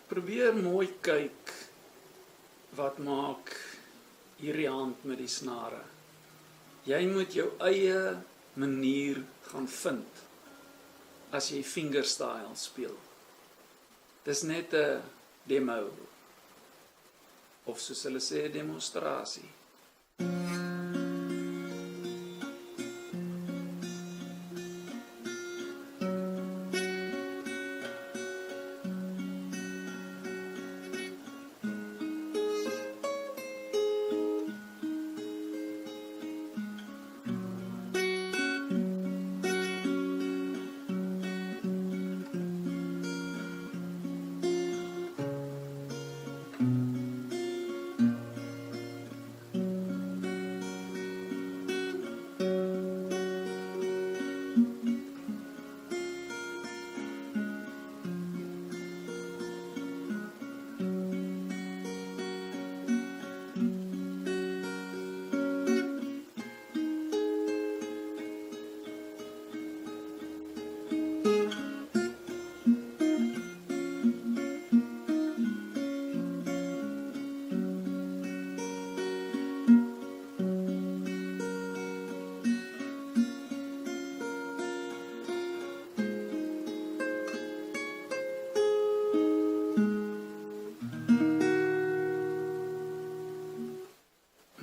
Probeer mooi kyk wat maak hierdie hand met die snare. Jy moet jou eie manier gaan vind as jy fingerstyle speel. Dis net 'n demo, of soos hulle sê, 'n demonstrasie.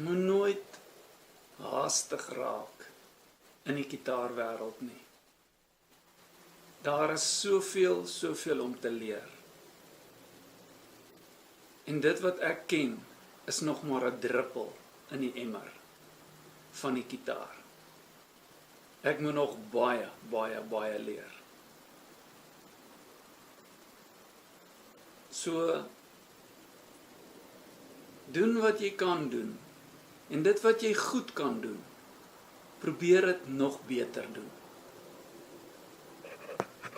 Moet nooit haastig raak in die gitaarwêreld nie. Daar is soveel om te leer. En dit wat ek ken, is nog maar 'n druppel in die emmer van die gitaar. Ek moet nog baie leer. So, doen wat jy kan doen. En dit wat jy goed kan doen, probeer dit nog beter doen.